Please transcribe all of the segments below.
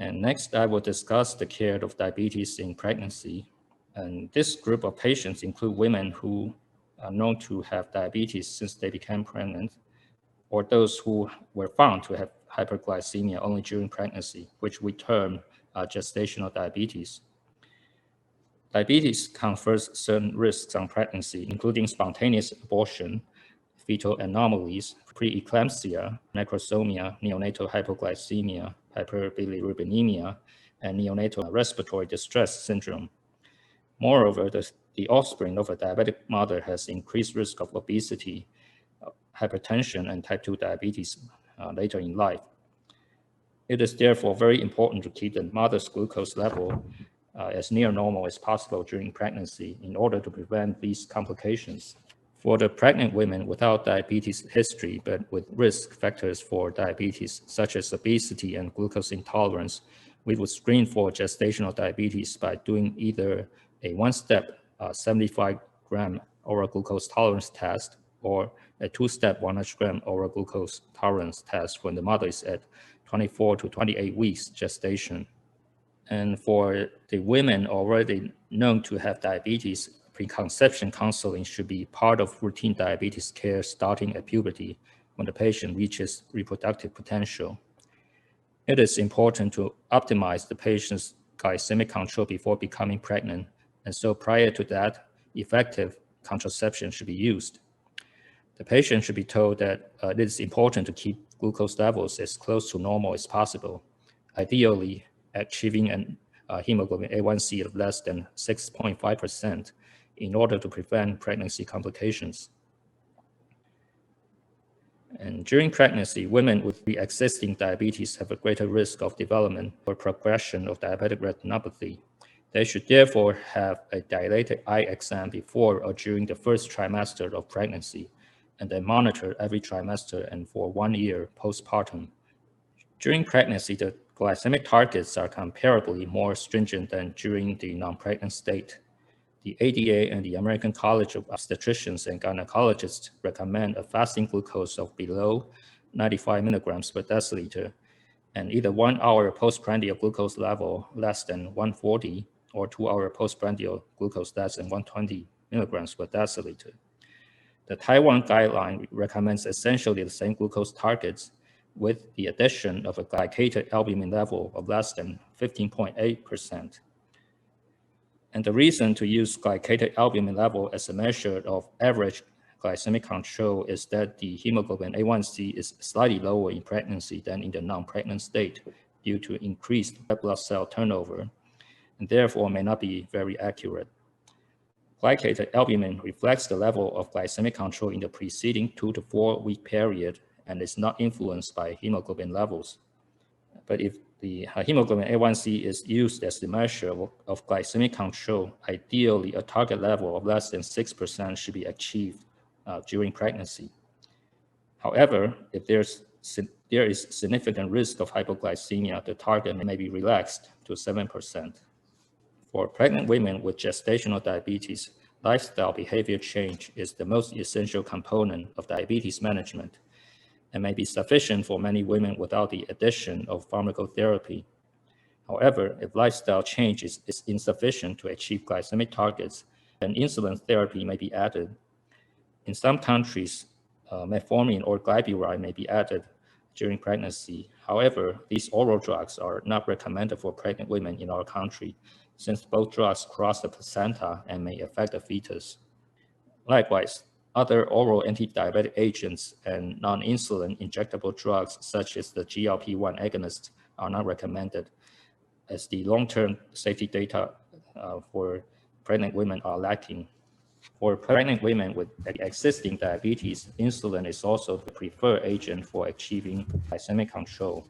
And next, I will discuss the care of diabetes in pregnancy. And this group of patients include women who are known to have diabetes since they became pregnant, or those who were found to have hyperglycemia only during pregnancy, which we term gestational diabetes. Diabetes confers certain risks on pregnancy, including spontaneous abortion, fetal anomalies, preeclampsia, macrosomia, neonatal hypoglycemia, hyperbilirubinemia, and neonatal respiratory distress syndrome. Moreover, the offspring of a diabetic mother has increased risk of obesity, hypertension, and type 2 diabetes later in life. It is therefore very important to keep the mother's glucose level as near normal as possible during pregnancy in order to prevent these complications. For the pregnant women without diabetes history but with risk factors for diabetes, such as obesity and glucose intolerance, we would screen for gestational diabetes by doing either a one-step 75-gram oral glucose tolerance test or a two-step 100-gram oral glucose tolerance test when the mother is at 24 to 28 weeks gestation. And for the women already known to have diabetes, preconception counseling should be part of routine diabetes care starting at puberty when the patient reaches reproductive potential. It is important to optimize the patient's glycemic control before becoming pregnant, and so prior to that, effective contraception should be used. The patient should be told that it is important to keep glucose levels as close to normal as possible, ideally achieving an hemoglobin A1C of less than 6.5% in order to prevent pregnancy complications. And during pregnancy, women with pre-existing diabetes have a greater risk of development or progression of diabetic retinopathy. They should therefore have a dilated eye exam before or during the first trimester of pregnancy, and then monitor every trimester and for 1 year postpartum. During pregnancy, the glycemic targets are comparably more stringent than during the non-pregnant state. The ADA and the American College of Obstetricians and Gynecologists recommend a fasting glucose of below 95 milligrams per deciliter and either 1 hour postprandial glucose level less than 140 or 2 hour postprandial glucose less than 120 milligrams per deciliter. The Taiwan guideline recommends essentially the same glucose targets with the addition of a glycated albumin level of less than 15.8%. And the reason to use glycated albumin level as a measure of average glycemic control is that the hemoglobin A1C is slightly lower in pregnancy than in the non-pregnant state due to increased red blood cell turnover, and therefore may not be very accurate. Glycated albumin reflects the level of glycemic control in the preceding 2 to 4 week period and is not influenced by hemoglobin levels. But if the hemoglobin A1C is used as the measure of glycemic control, ideally a target level of less than 6% should be achieved during pregnancy. However, if there is significant risk of hypoglycemia, the target may be relaxed to 7%. For pregnant women with gestational diabetes, lifestyle behavior change is the most essential component of diabetes management and may be sufficient for many women without the addition of pharmacotherapy. However, if lifestyle change is insufficient to achieve glycemic targets, then insulin therapy may be added. In some countries, metformin or glyburide may be added during pregnancy. However, these oral drugs are not recommended for pregnant women in our country, since both drugs cross the placenta and may affect the fetus. Likewise, other oral anti-diabetic agents and non-insulin injectable drugs, such as the GLP-1 agonists, are not recommended, as the long-term safety data for pregnant women are lacking. For pregnant women with existing diabetes, insulin is also the preferred agent for achieving glycemic control.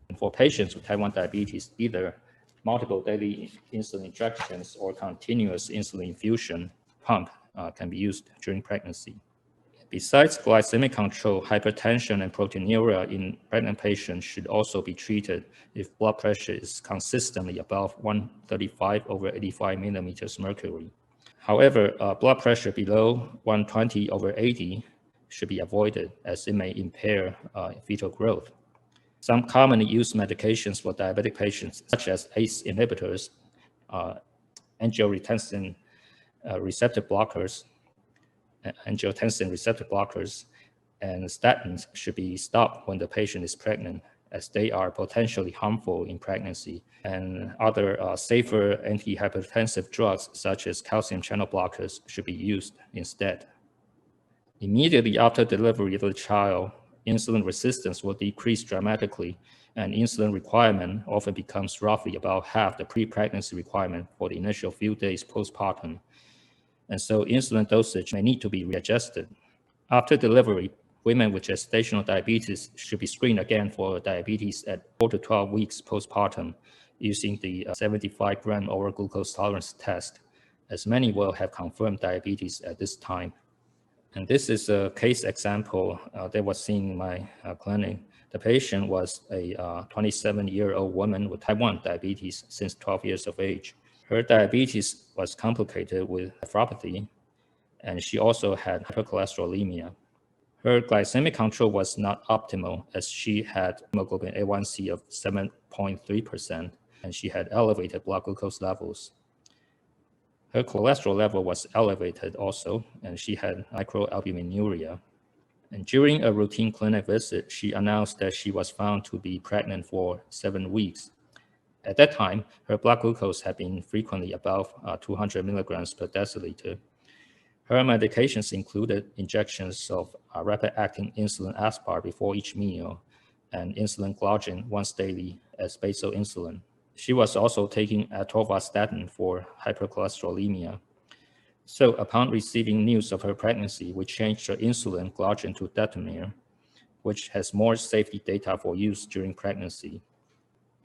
And for patients with type 1 diabetes, either multiple daily insulin injections or continuous insulin infusion pump can be used during pregnancy. Besides glycemic control, hypertension and proteinuria in pregnant patients should also be treated if blood pressure is consistently above 135/85 millimeters mercury. However, blood pressure below 120/80 should be avoided, as it may impair fetal growth. Some commonly used medications for diabetic patients, such as ACE inhibitors, angiotensin receptor blockers, and statins, should be stopped when the patient is pregnant, as they are potentially harmful in pregnancy. And other safer antihypertensive drugs, such as calcium channel blockers, should be used instead. Immediately after delivery of the child, insulin resistance will decrease dramatically, and insulin requirement often becomes roughly about half the pre-pregnancy requirement for the initial few days postpartum. And so insulin dosage may need to be readjusted. After delivery, women with gestational diabetes should be screened again for diabetes at 4 to 12 weeks postpartum using the 75-gram oral glucose tolerance test, as many will have confirmed diabetes at this time. And this is a case example that was seen in my clinic. The patient was a 27-year-old woman with type 1 diabetes since 12 years of age. Her diabetes was complicated with nephropathy, and she also had hypercholesterolemia. Her glycemic control was not optimal, as she had hemoglobin A1C of 7.3%, and she had elevated blood glucose levels. Her cholesterol level was elevated also, and she had microalbuminuria. And during a routine clinic visit, she announced that she was found to be pregnant for 7 weeks. At that time, her blood glucose had been frequently above 200 milligrams per deciliter. Her medications included injections of rapid-acting insulin aspart before each meal and insulin glargine once daily as basal insulin. She was also taking atorvastatin for hypercholesterolemia. So upon receiving news of her pregnancy, we changed her insulin glargine to detamir, which has more safety data for use during pregnancy.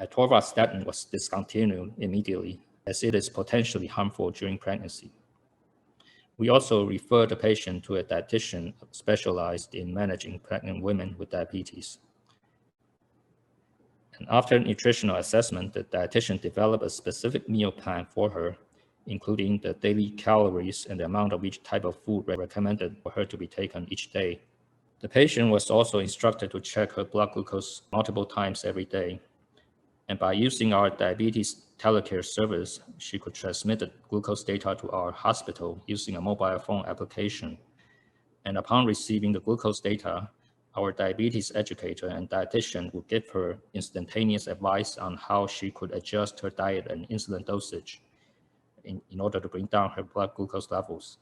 Atorvastatin was discontinued immediately, as it is potentially harmful during pregnancy. We also referred the patient to a dietitian specialized in managing pregnant women with diabetes. And after nutritional assessment, the dietitian developed a specific meal plan for her, including the daily calories and the amount of each type of food recommended for her to be taken each day. The patient was also instructed to check her blood glucose multiple times every day. And by using our diabetes telecare service, she could transmit the glucose data to our hospital using a mobile phone application. And upon receiving the glucose data, our diabetes educator and dietitian would give her instantaneous advice on how she could adjust her diet and insulin dosage in order to bring down her blood glucose levels.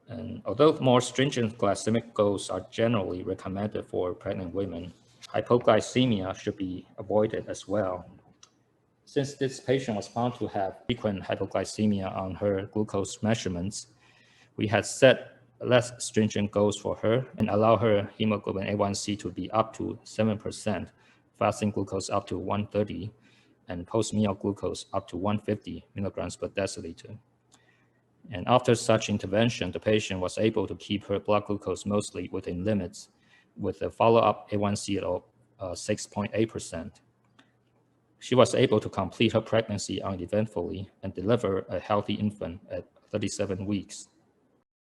And although more stringent glycemic goals are generally recommended for pregnant women, hypoglycemia should be avoided as well. Since this patient was found to have frequent hypoglycemia on her glucose measurements, we had set less stringent goals for her and allow her hemoglobin A1C to be up to 7%, fasting glucose up to 130, and post-meal glucose up to 150 milligrams per deciliter. And after such intervention, the patient was able to keep her blood glucose mostly within limits, with a follow-up A1C of 6.8%. She was able to complete her pregnancy uneventfully and deliver a healthy infant at 37 weeks.